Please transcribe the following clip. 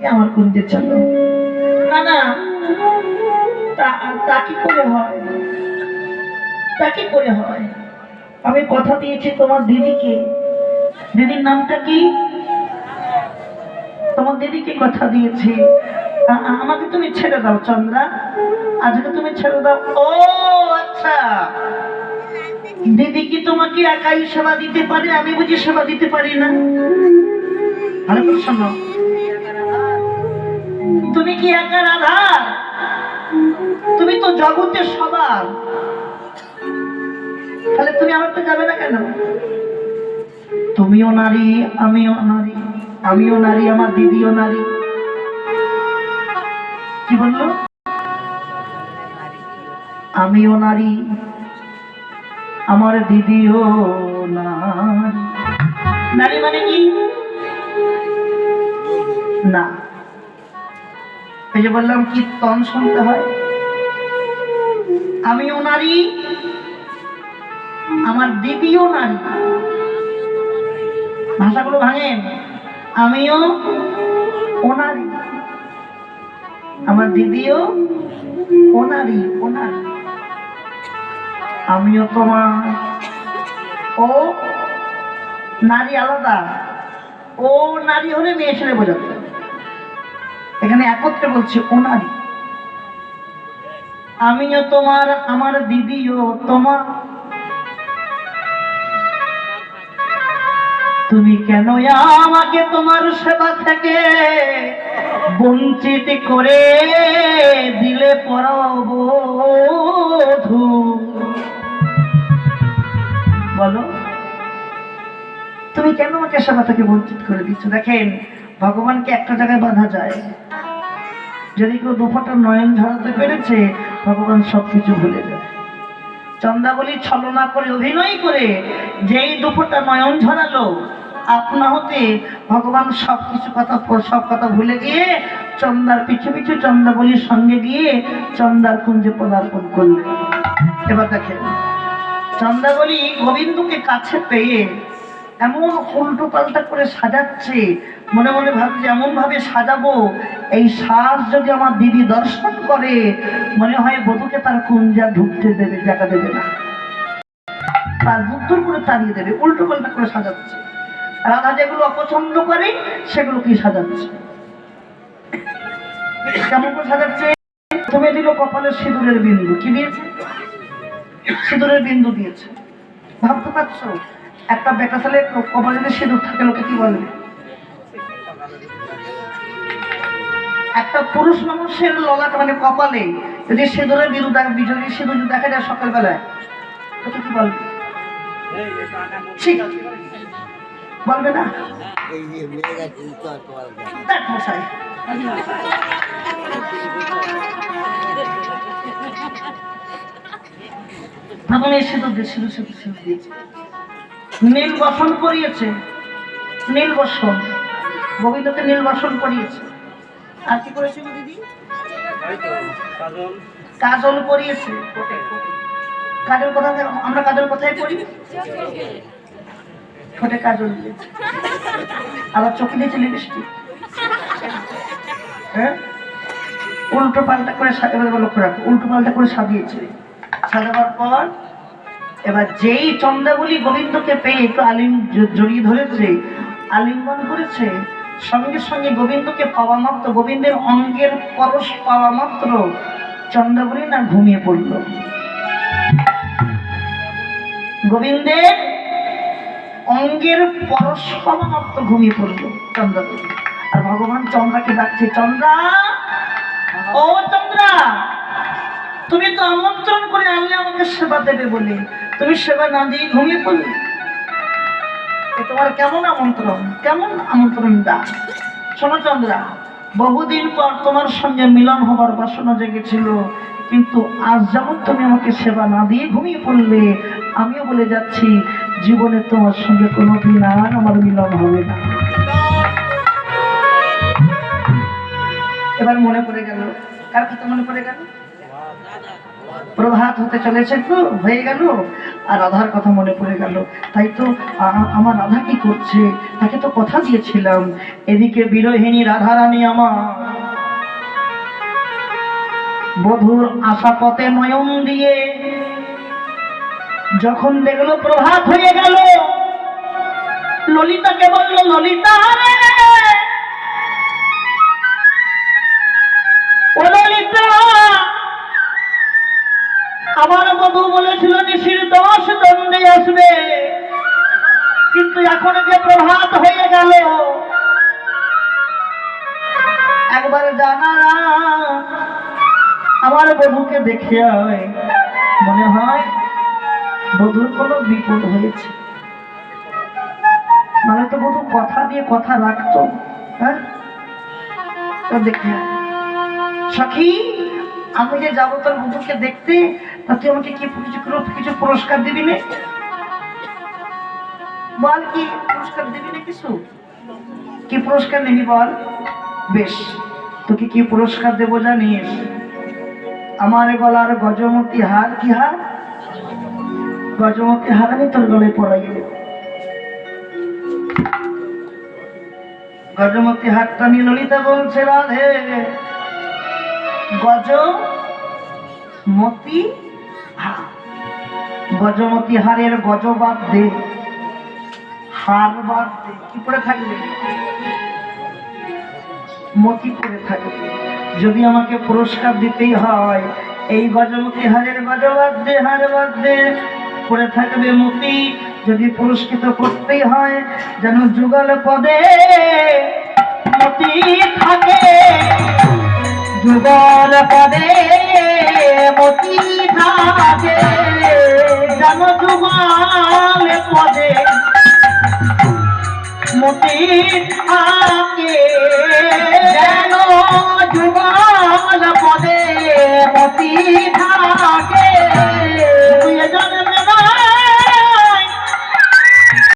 আমার কুঞ্জে চলো। না না, তা কি করে হয়? তা কি করে হয়? আমি কথা দিয়েছি তোমার দিদিকে। দিদির নামটা কি? তোমার দিদিকে কথা দিয়েছি। আমাকে তুমি ছেড়ে দাও চন্দ্রা, আজকে তুমি ছেড়ে দাও। ও আচ্ছা, দিদি কি তোমাকে একাই সেবা দিতে পারে? আমি বুঝি সেবা দিতে পারি না? ভালো করে শোনো, তুমি কি একার আধার? তুমি তো জগতের সবার, তাহলে তুমি আমার তো যাবে না কেন? তুমিও নারী, আমিও নারী, আমিও নারী, আমার দিদিও নারী। কি বললো? আমিও নারী, আমার দিদিও নারী। নারী মানে কি? না, এই যে বললাম কীর্তন শুনতে হয়। আমিও নারী, আমার দিদিও নারী। ভাষাগুলো ভাঙেন। আমিও ওনারি, আমার দিদিও ওনারি, ওনারি। আমিও তোমার। ও নারী আলাদা, ও নারী হলে মেয়ে ছেলে বোঝাতে। এখানে একত্রে বলছে ও নারী। আমিও তোমার, আমার দিদিও তোমার। তুমি কেন আমাকে তোমার সেবা থেকে বঞ্চিত করে দিলে পরবধূ? বলো, তুমি কেন আমাকে সেবা থেকে বঞ্চিত করে দিচ্ছ? দেখেন, ভগবানকে একটা জায়গায় বাঁধা যায়। যদি কেউ দুফোঁটা নয়ন ঝরাতে পেরেছে, ভগবান সবকিছু ভুলে যায়। চন্দ্রাবলী ছলনা করে, অভিনয় করে যেই দুফোঁটা নয়ন ঝরালো, আপনা হতে ভগবান সব কথা ভুলে গিয়ে চন্দ্রার পিছু পিছু চন্দ্রাবলীর সঙ্গে গিয়ে চন্দ্রার কুঞ্জে পদার্পণ করলেন। এবার দেখেন, চন্দ্রাবলী গোবিন্দকে কাছে পেয়ে এমন উল্টো পাল্টা করে সাজাচ্ছে, মনে মনে ভাবছে এমন ভাবে সাজাবো এই সাজ যদি আমার দিদি দর্শন করে, মনে হয় বধূকে তার কুঞ্জা ঢুকতে দেবে, জায়গা দেবে না, তার বুদ্ধর করে তাড়িয়ে দেবে। উল্টো পাল্টা করে সাজাচ্ছে। রাধা যেগুলো অপছন্দ করে সেগুলোকেই সাজাচ্ছে। কেমন করে সাজাচ্ছে? তুমি দিল কপালের সিঁদুরের বিন্দু। কি দিয়েছে? সিঁদুরের বিন্দু দিয়েছে। ভাবতে পারছো? একটা বেটা ছেলে কপালে যদি সিঁদুর থাকে লোকে কি বলবে? একটা পুরুষ মানুষের ললাট মানে কপালে যদি সিঁদুরের বিন্দু সিঁদুর দেখা যায় সকালবেলায়, তোকে কি বলবে? বলবে না? নীল বসন করিয়েছে, নীল বসন, গোবিন্দকে নীল বসন করিয়েছে। আর কি করেছিল দিদি? কাজল করিয়েছে। কাজল কোথা থেকে? আমরা কাজল কোথায় করি? ঠোঁটে কাজল দিয়েছে, আবার চোখে দিয়েছে লিপস্টিক। হ্যাঁ, উল্টো পাল্টা করে লক্ষ্য রাখো, উল্টো পাল্টা করে সাজিয়েছে। সাজাবার পর এবার যেই চন্দ্রাবলী গোবিন্দকে পেয়ে একটু জড়িয়ে ধরেছে, আলিঙ্গন করেছে, সঙ্গে সঙ্গে গোবিন্দকে পাওয়া মাত্র, গোবিন্দের অঙ্গের পরশ পাওয়া মাত্র চন্দ্রাবলী না ঘুমিয়ে পড়ল। গোবিন্দের অঙ্গের পরশ পাওয়া মাত্র ঘুমিয়ে পড়ল চন্দ্রাবলী। আর ভগবান চন্দ্রাকে ডাকছে, চন্দ্রা, ও চন্দ্রা, তুমি তো আমন্ত্রণ করে আনলে আমাকে সেবা দেবে বলে, তুমি সেবা না দিয়ে ঘুমিয়ে পড়লে। তোমার কেমন আমন্ত্রণ, কেমন আমন্ত্রণ ডাক? শোনো চন্দ্রা, বহুদিন পর তোমার সঙ্গে মিলন হবার বাসনা জেগেছিল, কিন্তু আজ যেমন তুমি আমাকে সেবা না দিয়ে ঘুমিয়ে পড়লে, আমিও বলে যাচ্ছি জীবনে তোমার সঙ্গে কোনোদিন আর আমার মিলন হবে না। এবার মনে পড়ে গেল, কার কথা মনে পড়ে গেল? প্রভাত হতে চলেছে, তো হয়ে গেল, আর রাধার কথা মনে পড়ে গেল। তাই তো আমার রাধা কি করছে, তাকে তো কথা দিয়েছিলাম। এদিকে বিরোহিনী রাধারানী আমার বধুর আশা পথে নয়ন দিয়ে যখন দেখলো প্রভাত হয়ে গেল, ললিতাকে বলল, ললিতা রে, ও ললিতা, আমার বধূ বলেছিল নিশির 10 দণ্ডে আসবে, কিন্তু এখন যে প্রভাত হয়ে গেল, একবার জানা আমার বধূকে দেখে আয়, মনে হয় বধূর কোনো বিপদ হয়েছে। মানে তো বধূ কথা দিয়ে কথা রাখতো। হ্যাঁ, দেখে সখী, আমি যে যাবো তোর বধূকে দেখতে, তা তুই আমাকে কি কিছু পুরস্কার দিবি না? বল, কি পুরস্কার দিবি না? কিছু কি পুরস্কার নিবি বল? বেশ, তোকে কি পুরস্কার দেবো জানিস? আমার গলার গজমতি হার, কি হার? গজমতি হার আমি তোর গলায় পরাইয়ে দেব। গজমতি হারটা নিয়ে ললিতা বলছে, রাধে, গজমতি হার, গজমতি হারের গজ বাদ দে, হার বাদ দে, কি পরে থাকবে? মতি পরে থাকবে। যদি আমাকে পুরস্কার দিতেই হয়, এই গজমতি হারের গজ বাদ দে, হার বাদ দে, পরে থাকবে মতি। যদি পুরস্কৃত করতেই হয়, যেন যুগল পদে মতি থাকে, যুগল পদে মতি থাকে, যেন যুগল পদে মতি থাকে, যেন যুগল পদে মতি